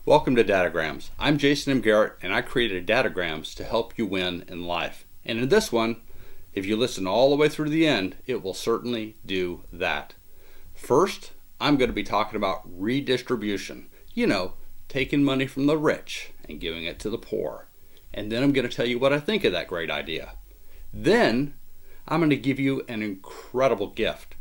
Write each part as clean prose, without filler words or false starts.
Welcome to Dadograms. I'm Jason M. Garrett, and I created Dadograms to help you win in life. And in this one, if you listen all the way through to the end, it will certainly do that. First, I'm going to be talking about redistribution. You know, taking money from the rich and giving it to the poor. And then I'm going to tell you what I think of that great idea. Then, I'm going to give you an incredible gift.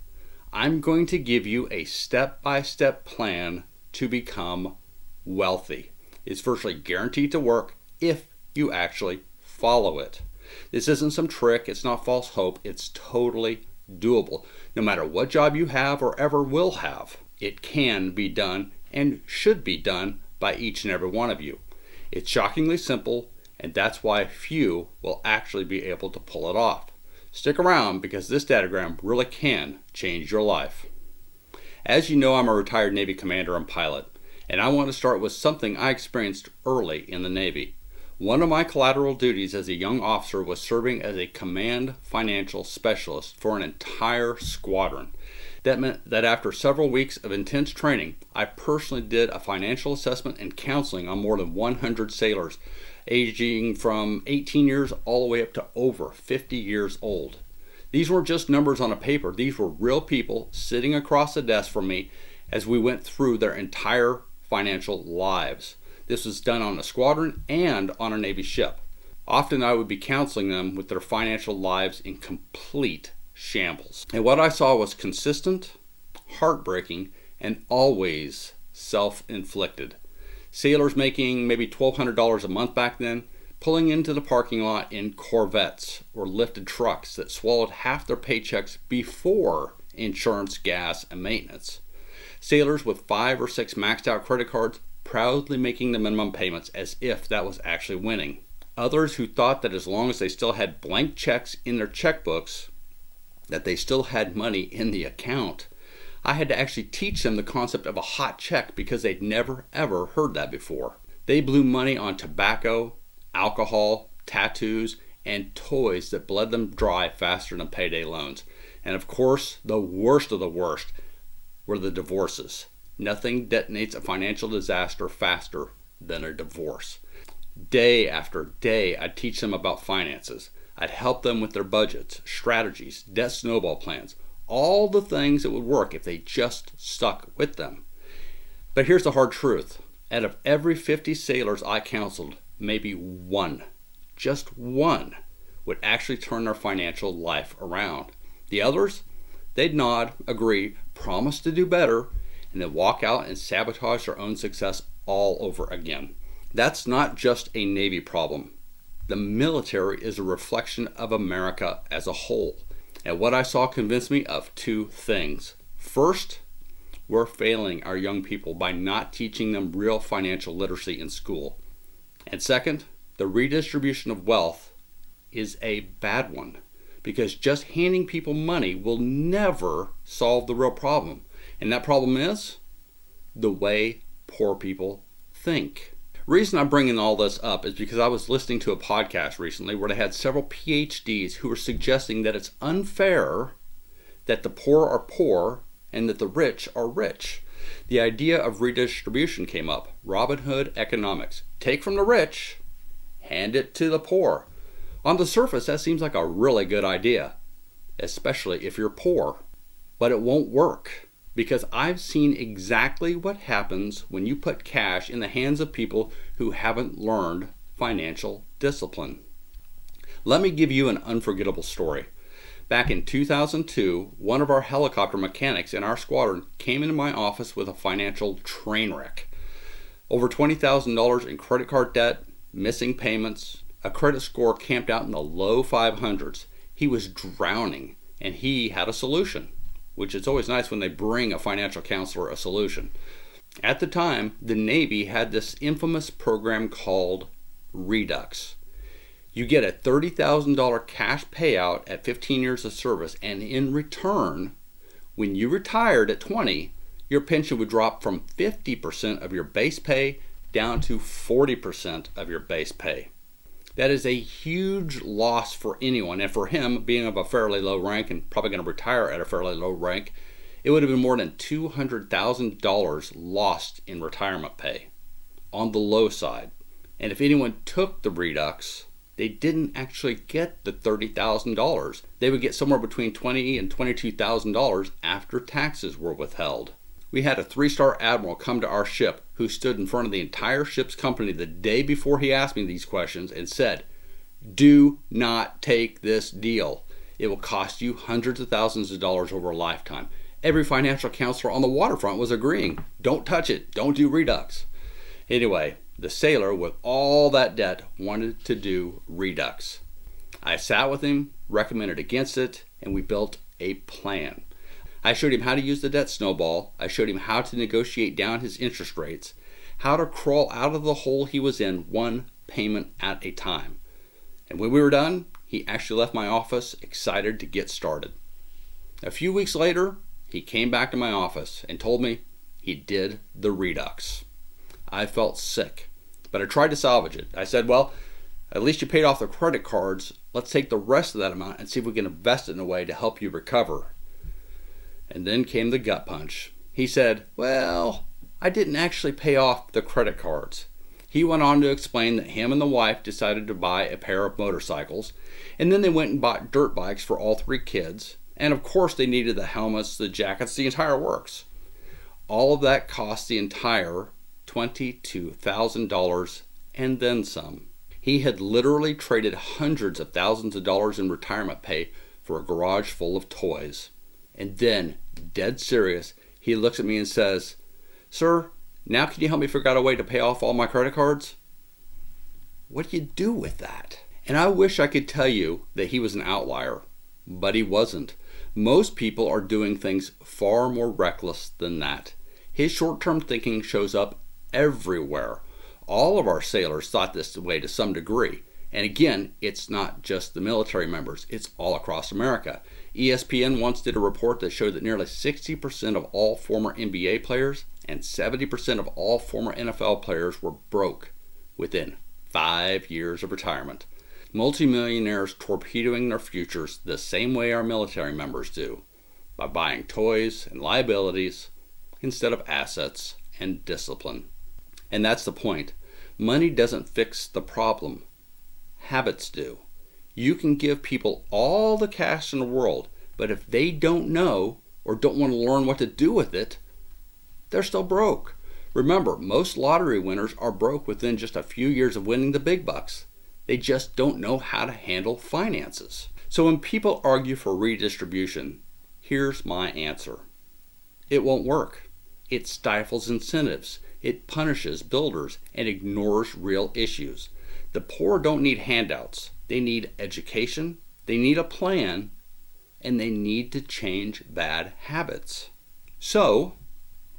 I'm going to give you a step-by-step plan to become wealthy. It's virtually guaranteed to work if you actually follow it. This isn't some trick, it's not false hope, it's totally doable. No matter what job you have or ever will have, it can be done and should be done by each and every one of you. It's shockingly simple, and that's why few will actually be able to pull it off. Stick around because this Dadogram really can change your life. As you know, I'm a retired Navy commander and pilot. And I want to start with something I experienced early in the Navy. One of my collateral duties as a young officer was serving as a command financial specialist for an entire squadron. That meant that after several weeks of intense training, I personally did a financial assessment and counseling on more than 100 sailors, aging from 18 years all the way up to over 50 years old. These weren't just numbers on a paper. These were real people sitting across the desk from me as we went through their entire financial lives. This was done on a squadron and on a Navy ship. Often I would be counseling them with their financial lives in complete shambles. And what I saw was consistent, heartbreaking, and always self-inflicted. Sailors making maybe $1,200 a month back then, pulling into the parking lot in Corvettes or lifted trucks that swallowed half their paychecks before insurance, gas, and maintenance. Sailors with 5 or 6 maxed out credit cards proudly making the minimum payments as if that was actually winning. Others who thought that as long as they still had blank checks in their checkbooks, that they still had money in the account. I had to actually teach them the concept of a hot check because they'd never ever heard that before. They blew money on tobacco, alcohol, tattoos, and toys that bled them dry faster than payday loans. And of course, the worst of the worst were the divorces. Nothing detonates a financial disaster faster than a divorce. Day after day, I'd teach them about finances. I'd help them with their budgets, strategies, debt snowball plans, all the things that would work if they just stuck with them. But here's the hard truth. Out of every 50 sailors I counseled, maybe one, just one, would actually turn their financial life around. The others, they'd nod, agree, promise to do better, and then walk out and sabotage their own success all over again. That's not just a Navy problem. The military is a reflection of America as a whole. And what I saw convinced me of 2 things. First, we're failing our young people by not teaching them real financial literacy in school. And second, the redistribution of wealth is a bad one. Because just handing people money will never solve the real problem. And that problem is the way poor people think. The reason I'm bringing all this up is because I was listening to a podcast recently where they had several PhDs who were suggesting that it's unfair that the poor are poor and that the rich are rich. The idea of redistribution came up. Robin Hood economics. Take from the rich, hand it to the poor. On the surface, that seems like a really good idea, especially if you're poor. But it won't work, because I've seen exactly what happens when you put cash in the hands of people who haven't learned financial discipline. Let me give you an unforgettable story. Back in 2002, one of our helicopter mechanics in our squadron came into my office with a financial train wreck. Over $20,000 in credit card debt, missing payments, a credit score camped out in the low 500s. He was drowning, and he had a solution, which is always nice when they bring a financial counselor a solution. At the time, the Navy had this infamous program called Redux. You get a $30,000 cash payout at 15 years of service, and in return, when you retired at 20, your pension would drop from 50% of your base pay down to 40% of your base pay. That is a huge loss for anyone, and for him, being of a fairly low rank and probably going to retire at a fairly low rank, it would have been more than $200,000 lost in retirement pay. on the low side. And if anyone took the Redux, they didn't actually get the $30,000. They would get somewhere between $20,000 and $22,000 after taxes were withheld. We had a 3-star admiral come to our ship who stood in front of the entire ship's company the day before he asked me these questions and said, "Do not take this deal. It will cost you hundreds of thousands of dollars over a lifetime." Every financial counselor on the waterfront was agreeing. Don't touch it. Don't do Redux. Anyway, the sailor with all that debt wanted to do Redux. I sat with him, recommended against it, and we built a plan. I showed him how to use the debt snowball. I showed him how to negotiate down his interest rates, how to crawl out of the hole he was in one payment at a time. And when we were done, he actually left my office excited to get started. A few weeks later, he came back to my office and told me he did the Redux. I felt sick, but I tried to salvage it. I said, well, at least you paid off the credit cards. Let's take the rest of that amount and see if we can invest it in a way to help you recover. And then came the gut punch. He said, well, I didn't actually pay off the credit cards. He went on to explain that him and the wife decided to buy a pair of motorcycles, and then they went and bought dirt bikes for all 3 kids, and of course they needed the helmets, the jackets, the entire works. All of that cost the entire $22,000 and then some. He had literally traded hundreds of thousands of dollars in retirement pay for a garage full of toys. And then, dead serious, he looks at me and says, "Sir, now can you help me figure out a way to pay off all my credit cards?" What do you do with that? And I wish I could tell you that he was an outlier, but he wasn't. Most people are doing things far more reckless than that. His short-term thinking shows up everywhere. All of our sailors thought this way to some degree. And again, it's not just the military members, it's all across America. ESPN once did a report that showed that nearly 60% of all former NBA players and 70% of all former NFL players were broke within 5 years of retirement. Multimillionaires torpedoing their futures the same way our military members do, by buying toys and liabilities instead of assets and discipline. And that's the point. Money doesn't fix the problem. Habits do. You can give people all the cash in the world, but if they don't know or don't want to learn what to do with it, they're still broke. Remember, most lottery winners are broke within just a few years of winning the big bucks. They just don't know how to handle finances. So when people argue for redistribution, here's my answer. It won't work. It stifles incentives. It punishes builders and ignores real issues. The poor don't need handouts. They need education, they need a plan, and they need to change bad habits. So,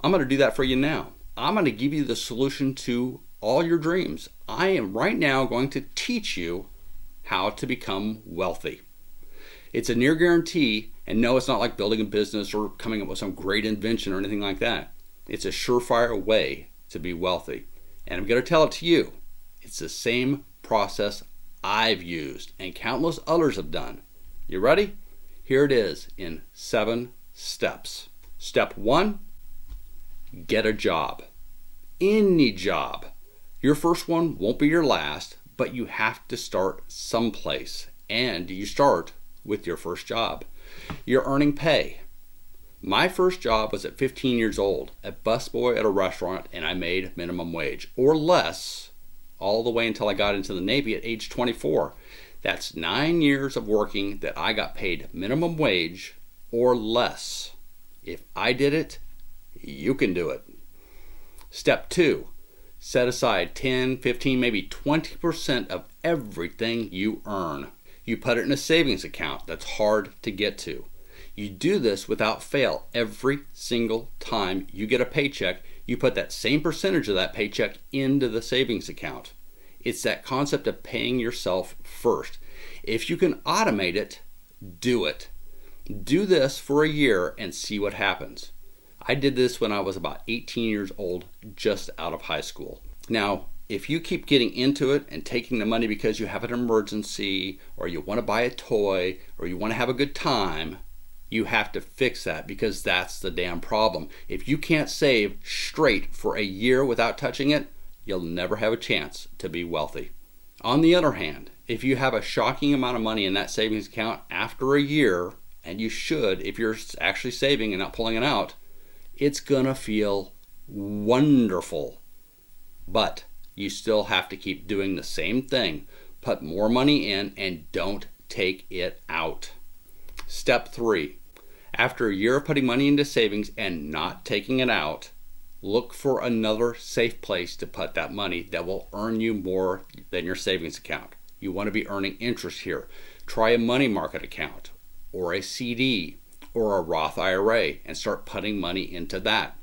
I'm going to do that for you now. I'm going to give you the solution to all your dreams. I am right now going to teach you how to become wealthy. It's a near guarantee, and no, it's not like building a business or coming up with some great invention or anything like that. It's a surefire way to be wealthy. And I'm going to tell it to you. It's the same process I've used and countless others have done. You ready? Here it is in 7 steps. Step 1, get a job. Any job. Your first one won't be your last, but you have to start someplace. And you start with your first job. You're earning pay. My first job was at 15 years old, a busboy at a restaurant, and I made minimum wage, or less, all the way until I got into the Navy at age 24. That's 9 years of working that I got paid minimum wage or less. If I did it, you can do it. Step 2, set aside 10, 15, maybe 20% of everything you earn. You put it in a savings account that's hard to get to. You do this without fail. Every single time you get a paycheck, you put that same percentage of that paycheck into the savings account. It's that concept of paying yourself first. If you can automate it, do it. Do this for a year and see what happens. I did this when I was about 18 years old, just out of high school. Now, if you keep getting into it and taking the money because you have an emergency, or you want to buy a toy, or you want to have a good time, you have to fix that, because that's the damn problem. If you can't save straight for a year without touching it, you'll never have a chance to be wealthy. On the other hand, if you have a shocking amount of money in that savings account after a year, and you should if you're actually saving and not pulling it out, it's gonna feel wonderful. But you still have to keep doing the same thing. Put more money in and don't take it out. Step 3. After a year of putting money into savings and not taking it out, look for another safe place to put that money that will earn you more than your savings account. You want to be earning interest here. Try a money market account or a CD or a Roth IRA and start putting money into that.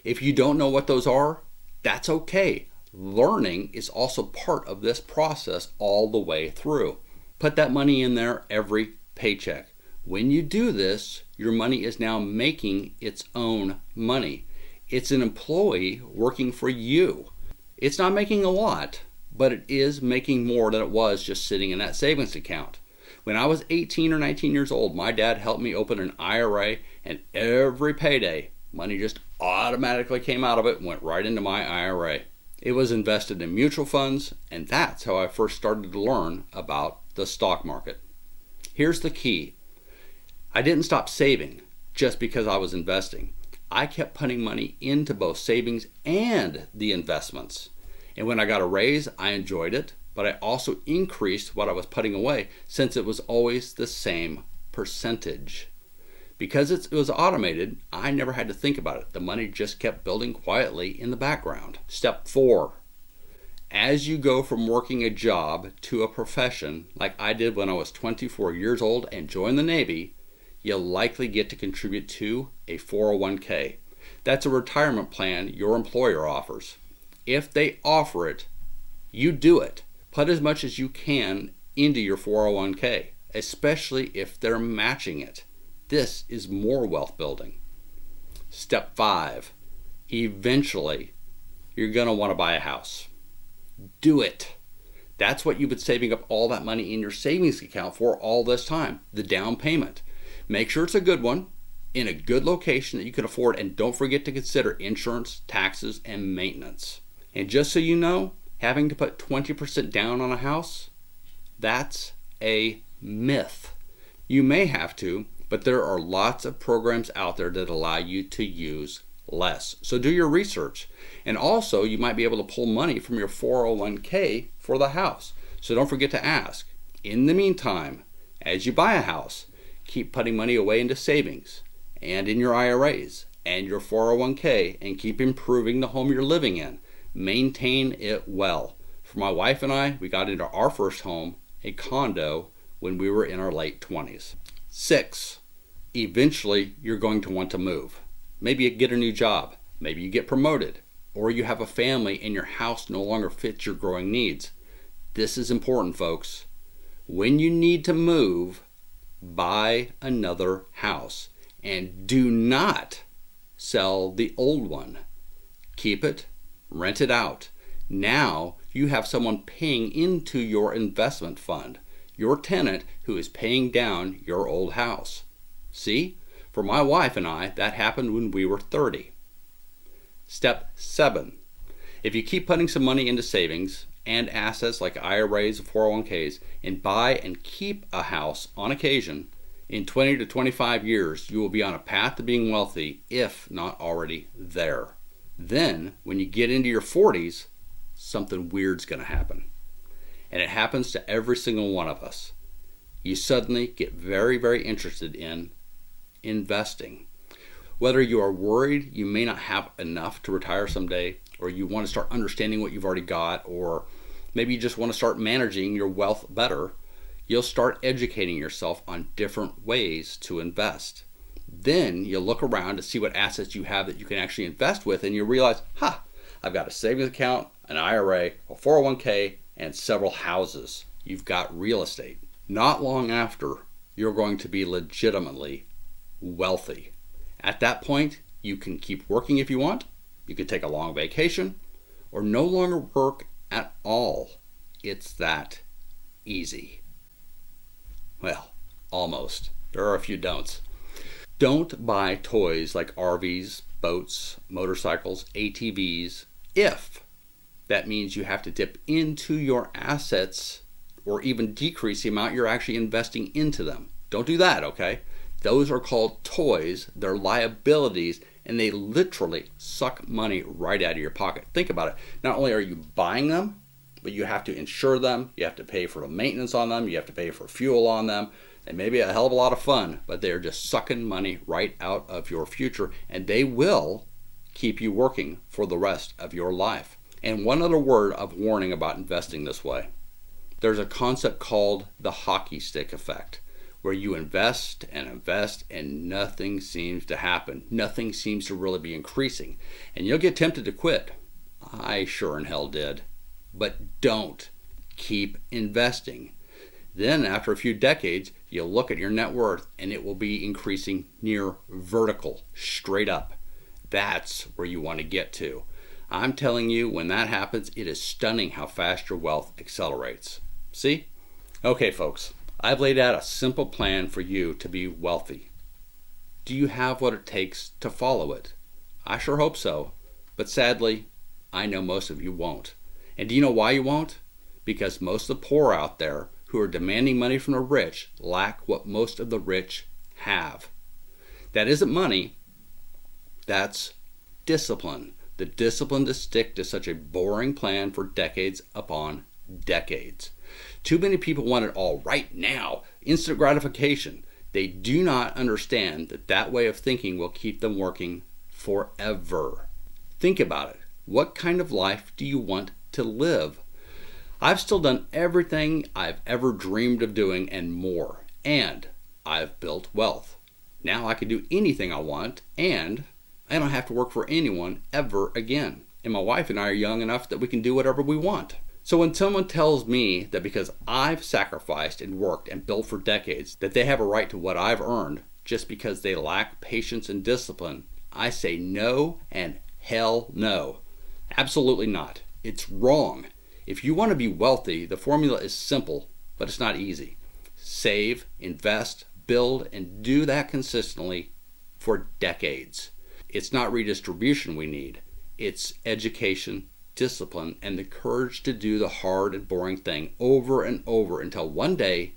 If you don't know what those are, that's okay. Learning is also part of this process all the way through. Put that money in there every paycheck. When you do this, your money is now making its own money. It's an employee working for you. It's not making a lot, but it is making more than it was just sitting in that savings account. When I was 18 or 19 years old, my dad helped me open an IRA, and every payday, money just automatically came out of it and went right into my IRA. It was invested in mutual funds, and that's how I first started to learn about the stock market. Here's the key. I didn't stop saving just because I was investing. I kept putting money into both savings and the investments. And when I got a raise, I enjoyed it, but I also increased what I was putting away since it was always the same percentage. Because it was automated, I never had to think about it. The money just kept building quietly in the background. Step 4. As you go from working a job to a profession, like I did when I was 24 years old and joined the Navy, you'll likely get to contribute to a 401k. That's a retirement plan your employer offers. If they offer it, you do it. Put as much as you can into your 401k, especially if they're matching it. This is more wealth building. Step 5. Eventually, you're going to want to buy a house. Do it. That's what you've been saving up all that money in your savings account for all this time, the down payment. Make sure it's a good one, in a good location that you can afford, and don't forget to consider insurance, taxes, and maintenance. And just so you know, having to put 20% down on a house, that's a myth. You may have to, but there are lots of programs out there that allow you to use less. So do your research. And also, you might be able to pull money from your 401k for the house. So don't forget to ask. In the meantime, as you buy a house, keep putting money away into savings and in your IRAs and your 401k, and keep improving the home you're living in. Maintain it well. For my wife and I, we got into our first home, a condo, when we were in our late 20s. 6. Eventually, you're going to want to move. Maybe you get a new job. Maybe you get promoted. Or you have a family and your house no longer fits your growing needs. This is important, folks. When you need to move, buy another house. And do not sell the old one. Keep it, rent it out. Now you have someone paying into your investment fund, your tenant who is paying down your old house. See, for my wife and I, that happened when we were 30. Step 7. If you keep putting some money into savings and assets like IRAs or 401ks and buy and keep a house on occasion, in 20 to 25 years, you will be on a path to being wealthy, if not already there. Then, when you get into your 40s, something weird's going to happen. And it happens to every single one of us. You suddenly get very, very interested in investing. Whether you are worried you may not have enough to retire someday, or you want to start understanding what you've already got, or maybe you just want to start managing your wealth better, you'll start educating yourself on different ways to invest. Then you'll look around to see what assets you have that you can actually invest with, and you'll realize, I've got a savings account, an IRA, a 401k, and several houses. You've got real estate. Not long after, you're going to be legitimately wealthy. At that point, you can keep working if you want, you can take a long vacation, or no longer work at all. It's that easy. Well, almost. There are a few don'ts. Don't buy toys like RVs, boats, motorcycles, ATVs if That means you have to dip into your assets or even decrease the amount you're actually investing into them. Don't do that, okay? Those are called toys. They're liabilities, and they literally suck money right out of your pocket. Think about it. Not only are you buying them, but you have to insure them. You have to pay for the maintenance on them. You have to pay for fuel on them. They may be a hell of a lot of fun, but they're just sucking money right out of your future, and they will keep you working for the rest of your life. And one other word of warning about investing this way. There's a concept called the hockey stick effect, where you invest and nothing seems to happen. Nothing seems to really be increasing. And you'll get tempted to quit. I sure in hell did. But don't. Keep investing. Then after a few decades, you'll look at your net worth and it will be increasing near vertical, straight up. That's where you want to get to. I'm telling you, when that happens, it is stunning how fast your wealth accelerates. See? Okay, folks. I've laid out a simple plan for you to be wealthy. Do you have what it takes to follow it? I sure hope so, but sadly, I know most of you won't. And do you know why you won't? Because most of the poor out there who are demanding money from the rich lack what most of the rich have. That isn't money, that's discipline. The discipline to stick to such a boring plan for decades upon decades. Too many people want it all right now, instant gratification. They do not understand that that way of thinking will keep them working forever. Think about it. What kind of life do you want to live? I've still done everything I've ever dreamed of doing and more, and I've built wealth. Now I can do anything I want, and I don't have to work for anyone ever again. And my wife and I are young enough that we can do whatever we want. So when someone tells me that because I've sacrificed and worked and built for decades, that they have a right to what I've earned just because they lack patience and discipline, I say no and hell no. Absolutely not. It's wrong. If you want to be wealthy, the formula is simple, but it's not easy. Save, invest, build, and do that consistently for decades. It's not redistribution we need. It's education, discipline, and the courage to do the hard and boring thing over and over until one day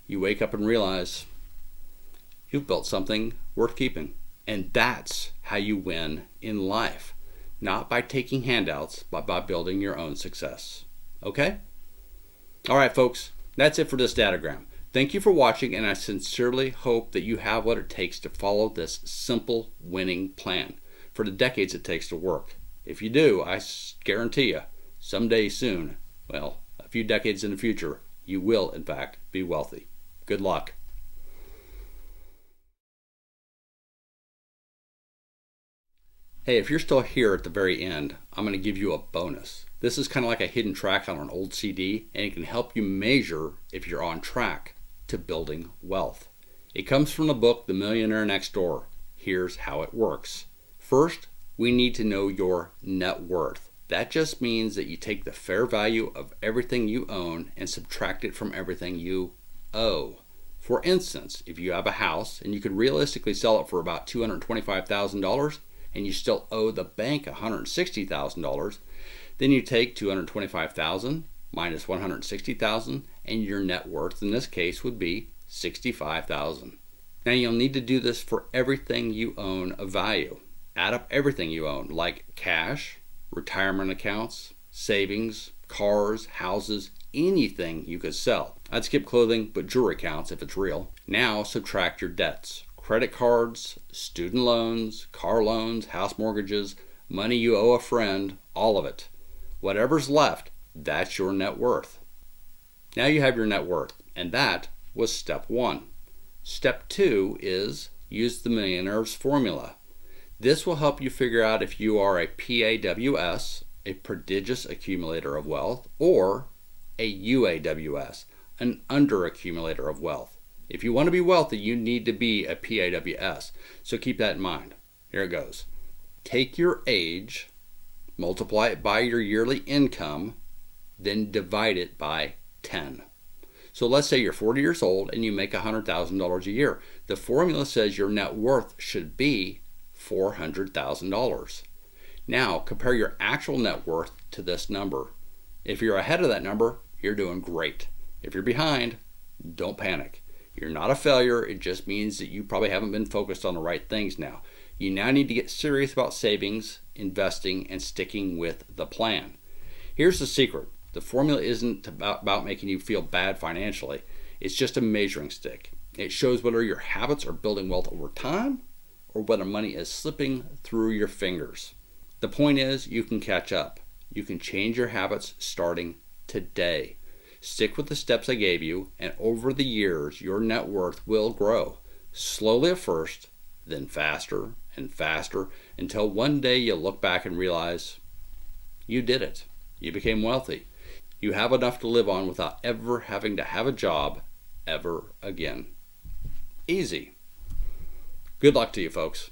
you wake up and realize you've built something worth keeping. And that's how you win in life. Not by taking handouts, but by building your own success. Okay? All right, folks, that's it for this Dadogram. Thank you for watching, and I sincerely hope that you have what it takes to follow this simple winning plan for the decades it takes to work. If you do, I guarantee you, someday soon, well, a few decades in the future, you will, in fact, be wealthy. Good luck. Hey, if you're still here at the very end, I'm going to give you a bonus. This is kind of like a hidden track on an old CD, and it can help you measure if you're on track to building wealth. It comes from the book, The Millionaire Next Door. Here's how it works. First, we need to know your net worth. That just means that you take the fair value of everything you own and subtract it from everything you owe. For instance, if you have a house and you could realistically sell it for about $225,000 and you still owe the bank $160,000, then you take $225,000 minus $160,000 and your net worth in this case would be $65,000. Now you'll need to do this for everything you own of value. Add up everything you own, like cash, retirement accounts, savings, cars, houses, anything you could sell. I'd skip clothing, but jewelry counts if it's real. Now subtract your debts. Credit cards, student loans, car loans, house mortgages, money you owe a friend, all of it. Whatever's left, that's your net worth. Now you have your net worth, and that was step one. Step two is use the millionaire's formula. This will help you figure out if you are a PAWS, a prodigious accumulator of wealth, or a UAWS, an underaccumulator of wealth. If you want to be wealthy, you need to be a PAWS. So keep that in mind. Here it goes. Take your age, multiply it by your yearly income, then divide it by 10. So let's say you're 40 years old and you make $100,000 a year. The formula says your net worth should be $400,000. Now compare your actual net worth to this number. If you're ahead of that number, you're doing great. If you're behind, don't panic. You're not a failure. It just means that you probably haven't been focused on the right things now. You now need to get serious about savings, investing, and sticking with the plan. Here's the secret. The formula isn't about making you feel bad financially. It's just a measuring stick. It shows whether your habits are building wealth over time or whether money is slipping through your fingers. The point is, you can catch up. You can change your habits starting today. Stick with the steps I gave you, and over the years, your net worth will grow. Slowly at first, then faster and faster, until one day you look back and realize you did it. You became wealthy. You have enough to live on without ever having to have a job ever again. Easy. Good luck to you, folks.